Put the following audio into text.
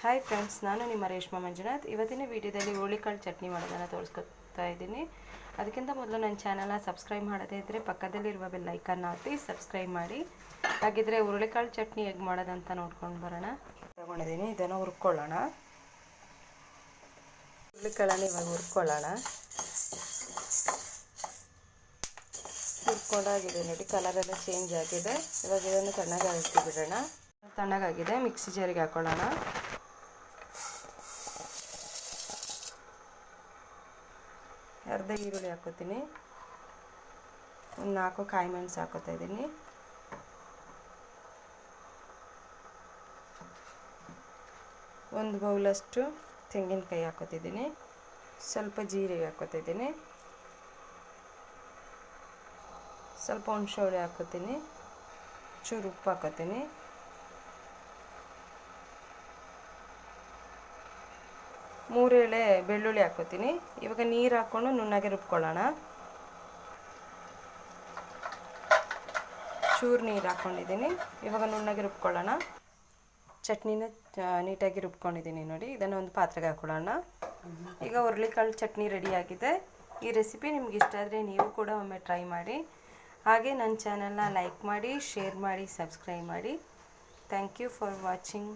Hi friends, ನಾನು ನಿಮ್ಮ ರೇಷ್ಮಾ ಮಂಜುನಾಥ್. ಇವತ್ತಿನ ವಿಡಿಯೋದಲ್ಲಿ ಹುರುಳಿಕಾಳು ಚಟ್ನಿ ಮಾಡೋದನ್ನು ತೋರಿಸ್ಕೊತಾ ಇದ್ದೀನಿ. ಅದಕ್ಕಿಂತ ಮೊದಲು ನನ್ನ ಚಾನಲ್ನ ಸಬ್ಸ್ಕ್ರೈಬ್ ಮಾಡದೇ ಇದ್ದರೆ ಪಕ್ಕದಲ್ಲಿರುವ ಬೆಲ್ ಐಕನ್ನ ಒತ್ತಿ ಸಬ್ಸ್ಕ್ರೈಬ್ ಮಾಡಿ. ಹಾಗಿದ್ರೆ ಹುರುಳಿಕಾಳು ಚಟ್ನಿ ಹೇಗೆ ಮಾಡೋದಂತ ನೋಡ್ಕೊಂಡು ಬರೋಣ. ತಗೊಂಡಿದ್ದೀನಿ, ಇದನ್ನು ಹುರ್ಕೊಳ್ಳೋಣ. ಹುರುಳಿಕಾಳನ್ನು ಇವಾಗ ಹುರ್ಕೊಳ್ಳೋಣ. ಹುರ್ಕೊಂಡಾಗಿದೆ ನೋಡಿ, ಕಲರೆಲ್ಲ ಚೇಂಜ್ ಆಗಿದೆ. ಇವಾಗ ಇದನ್ನು ತಣ್ಣಗಾಗಿ ಬಿಡೋಣ. ತಣ್ಣಗಾಗಿದೆ, ಮಿಕ್ಸಿ ಜಾರಿಗೆ ಹಾಕೊಳ್ಳೋಣ. ಅರ್ಧ ಈರುಳ್ಳಿ ಹಾಕೋತೀನಿ, ಒಂದು 4 ಕಾಯಿ ಮೆಣಸು ಹಾಕೋತಾ ಇದ್ದೀನಿ, ಒಂದು ಬೌಲಷ್ಟು ತೆಂಗಿನಕಾಯಿ ಹಾಕೋತಿದ್ದೀನಿ, ಸ್ವಲ್ಪ ಜೀರಿಗೆ ಹಾಕೋತಿದ್ದೀನಿ, ಸ್ವಲ್ಪ ಹುಣಸೆ ಹಾಕೋತೀನಿ, ಚೂರು ಉಪ್ಪು ಹಾಕೋತೀನಿ, ಮೂರು ಎಳೆ ಬೆಳ್ಳುಳ್ಳಿ ಹಾಕೋತೀನಿ. ಇವಾಗ ನೀರು ಹಾಕ್ಕೊಂಡು ನುಣ್ಣಗೆ ರುಬ್ಕೊಳ್ಳೋಣ. ಚೂರು ನೀರು ಹಾಕ್ಕೊಂಡಿದ್ದೀನಿ, ಇವಾಗ ನುಣ್ಣಗೆ ರುಬ್ಕೊಳ್ಳೋಣ. ಚಟ್ನಿನ ನೀಟಾಗಿ ರುಬ್ಕೊಂಡಿದ್ದೀನಿ ನೋಡಿ. ಇದನ್ನು ಒಂದು ಪಾತ್ರೆಗೆ ಹಾಕ್ಕೊಳ್ಳೋಣ. ಈಗ ಹುರುಳಿಕಾಳು ಚಟ್ನಿ ರೆಡಿಯಾಗಿದೆ. ಈ ರೆಸಿಪಿ ನಿಮ್ಗೆ ಇಷ್ಟ ಆದರೆ ನೀವು ಕೂಡ ಒಮ್ಮೆ ಟ್ರೈ ಮಾಡಿ. ಹಾಗೆ ನನ್ನ ಚಾನಲ್ನ ಲೈಕ್ ಮಾಡಿ, ಶೇರ್ ಮಾಡಿ, ಸಬ್ಸ್ಕ್ರೈಬ್ ಮಾಡಿ. Thank you for watching.